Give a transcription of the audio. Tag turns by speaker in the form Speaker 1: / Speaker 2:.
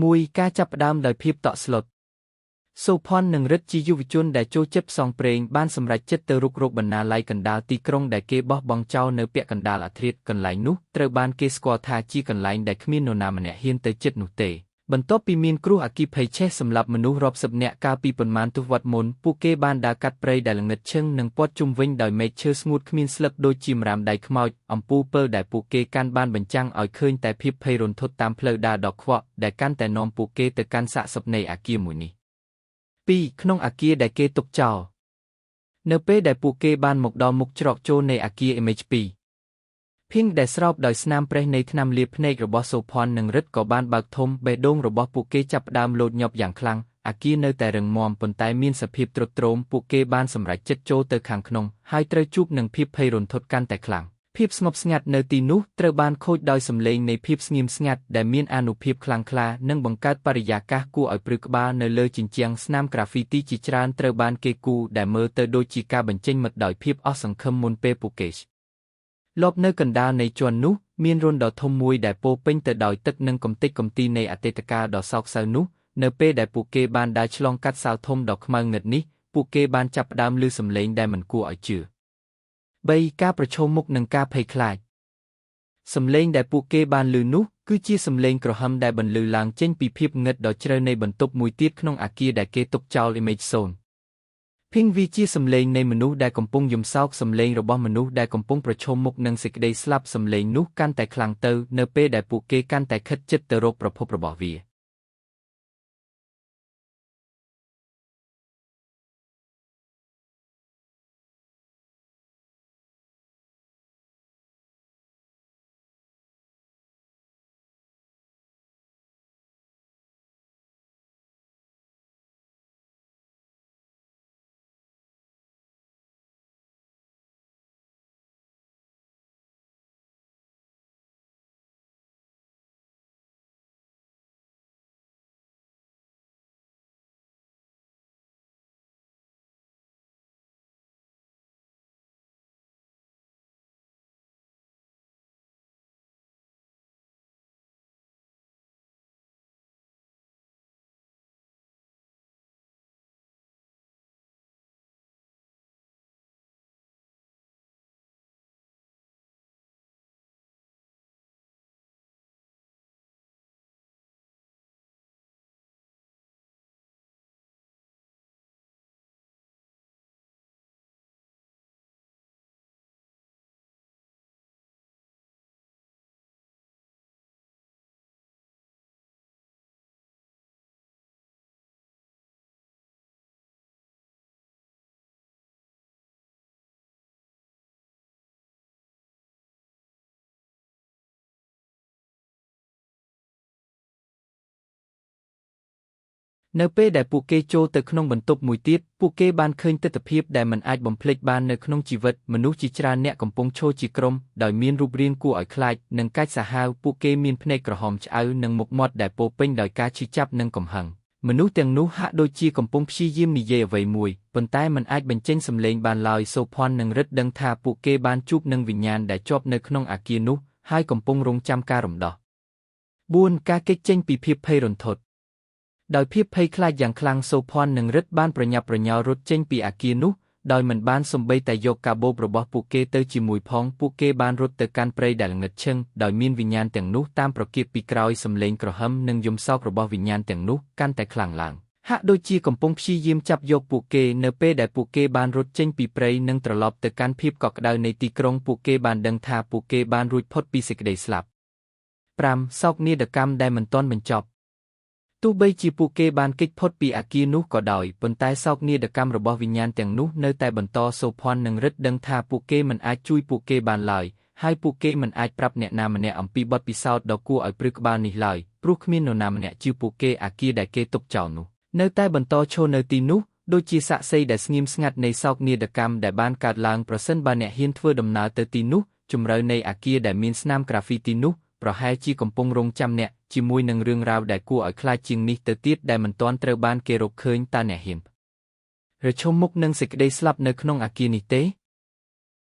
Speaker 1: មួយការចាប់ផ្ដើមដោយភាពតក់ស្លុតសូផននិងរិទ្ធជាយុវជនដែលចូលចិត្តផ្សងព្រេងបានសម្រេចចិត្តទៅរុករកបណ្ណាល័យកណ្ដាលទីក្រុងដែលគេបោះបង់ចោលនៅពាក់កណ្ដាលអធ្រាត្រកន្លែងនោះត្រូវបានគេស្គាល់ថាជាកន្លែងដែលគ្មាននរណាម្នាក់ហ៊ានទៅជិតនោះទេបន្ទាប់ពីមានគ្រោះអគ្គិភ័យឆេះសម្លាប់មនុស្សរាប់សិបនាក់កាលពីប៉ុន្មានទសវត្សរ៍មុនពួកគេបានដើរកាត់ព្រៃដែលល្ងិតឈឹងនិងព័ទ្ធជុំវិញដោយមែកឈើស្ងួតគ្មានស្លឹកដូចជាម្រាមដៃខ្មោចអំពូលពិលដែលពួកគេកាន់បានបញ្ចាំងឲ្យឃើញតែភាពភ័យរន្ធត់តាមផ្លូវដើរដ៏ខ្វក់ដែលកាន់តែនាំពួកគេទៅកាន់សាកសពនៃអគារមួយនេះ2ក្នុងអគារដែលគេទុកចោលនៅពេលដែលពួកគេបានមកដល់មុខច្រកចូលនៃអគារ MH2 ភៀងដែលស្រោបដោយស្នាមប្រេះនៃថ្នាំលាបភ្នែករបស់សូផននិងរិទ្ធក៏បានបើកធំបេះដូងរបស់ពួកគេចាប់ផ្ដើមលោតញាប់យ៉ាងខ្លាំងអគារនៅតែរឹងមាំប៉ុន្តែមានសភាពទ្រុឌទ្រោមពួកគេបានសម្រេចចិត្តចូលទៅខាងក្នុងហើយត្រូវជួបនឹងភាពភ័យរន្ធត់កាន់តែខ្លាំងភាពស្ងប់ស្ងាត់នៅទីនោះត្រូវបានខូចដោយសំឡេងនៃភាពស្ងៀមស្ងាត់ដែលមានអានុភាពខ្លាំងក្លានិងបង្កើតបរិយាកាសគួរឲ្យព្រឺក្បាលនៅលើជញ្ជាំងស្នាមក្រាហ្វីទីជាច្រើនត្រូវបានគេគូរដែលមើលទៅដូចជាការបញ្ចេញមិត្តដោយភាពអស់សង្ឃឹមមុនពេលពួកគេលបនៅកណ្ដាលនៃជាន់នោះមានរន្ធដ៏ធំមួយដែលពោពេញទៅដោយទឹកនិងកំទេចកំទីនៃអតីតកាលដ៏សោកសៅនោះនៅពេលដែលពួកគេបានដើរឆ្លងកាត់សាលធំដ៏ខ្មៅងឹតនេះពួកគេបានចាប់ផ្ដើមឮសំឡេងដែលមិនគួរឲ្យជឿ3ការប្រឈមមុខនឹងការភ័យខ្លាចសំឡេងដែលពួកគេបានឮនោះគឺជាសំឡេងក្រហមដែលបន្លឺឡើងចេញពីភាពងឹតដ៏ជ្រៅនៃបន្ទប់មួយទៀតក្នុងអគារដែលគេទុកចោល Image Zone ភីងវាជាសំឡេងនៃមនុស្សដែលកំពុងយំសោកសំឡេងរបស់មនុស្សដែលកំពុងប្រឈមមុខនឹងសេចក្តីស្លាប់សំឡេងនោះកាន់តែខ្លាំងទៅនៅពេលដែលពួកគេកាន់តែខិតជិតទៅរកប្រភពរបស់វានៅពេលដែលពួកគេចូលទៅក្នុងបន្ទប់មួយទៀតពួកគេបានឃើញទិដ្ឋភាពដែលមិនអាចបំភ្លេចបាននៅក្នុងជីវិតមនុស្សជាច្រើនអ្នកកំពុងឈរជាក្រុមដោយមានរូបរាងគួរឲ្យខ្លាចនិងកាច់សាហាវពួកគេមានភ្នែកក្រហមឆ្អៅនិងមុខមាត់ដែលពោពេញដោយការឈឺចាប់និងកំហឹងមនុស្សទាំងនោះហាក់ដូចជាកំពុងព្យាយាមនិយាយអ្វីមួយប៉ុន្តែមិនអាចបញ្ចេញសំឡេងបានឡើយសូផននិងរិទ្ធដឹងថាពួកគេបានជួបនឹងវិញ្ញាណដែលជាប់នៅក្នុងអគារនោះហើយកំពុងរងចាំការរំដោះ4ការគេចចេញពីភាពភ័យរន្ធត់ដោយភាពភ័យខ្លាចយ៉ាងខ្លាំងសូផននិងរិទ្ធបានប្រញាប់ប្រញាល់រត់ចេញពីអគារនោះដោយមិនបានសូម្បីតែយកកាបូបរបស់ពួកគេទៅជាមួយផងពួកគេបានរត់ទៅកាន់ព្រៃដែលល្ងឹតឈឹងដោយមានវិញ្ញាណទាំងនោះតាមប្រគាបពីក្រោយសំឡេងក្រហមនិងយំសោករបស់វិញ្ញាណទាំងនោះកាន់តែខ្លាំងឡើងហាក់ដូចជាកំពុងព្យាយាមចាប់យកពួកគេនៅពេលដែលពួកគេបានរត់ចេញពីព្រៃនិងត្រឡប់ទៅកាន់ភាពកក់ក្ដៅនៃទីក្រុងពួកគេបានដឹងថាពួកគេបានរួចផុតពីសេចក្តីស្លាប់5សោកនាដកម្មដែលមិនទាន់បញ្ចប់ទោះបីជាពួកគេបានគេចផុតពីអគារនោះក៏ដោយប៉ុន្តែសោកនាដកម្មរបស់វិញ្ញាណទាំងនោះនៅតែបន្តសូផននិងរិទ្ធដឹងថាពួកគេមិនអាចជួយពួកគេបានឡើយហើយពួកគេមិនអាចប្រាប់អ្នកណាម្នាក់អំពីបទពិសោធន៍ដ៏គួរឲ្យព្រឺក្បាលនេះឡើយព្រោះគ្មាននរណាម្នាក់ជឿពួកគេអគារដែលគេទុកចោលនោះនៅតែបន្តឈរនៅទីនោះដូចជាសាក្សីដែលស្ងៀមស្ងាត់នៃសោកនាដកម្មដែលបានកើតឡើងប្រសិនបើអ្នកហ៊ានធ្វើដំណើរទៅទីនោះជម្រៅនៃអគារដែលមានស្នាមក្រាហ្វីទីនោះប្រហែលជាកំពុងរងចាំអ្នកជាមួយនឹងរឿងរ៉ាវដែលគួរឲ្យខ្លាចជាងនេះទៅទៀតដែលមិនទាន់ត្រូវបានគេរកឃើញតើអ្នកហ៊ានប្រឈមមុខនឹងសេចក្តីស្លាប់នៅក្នុងអគារនេះទេ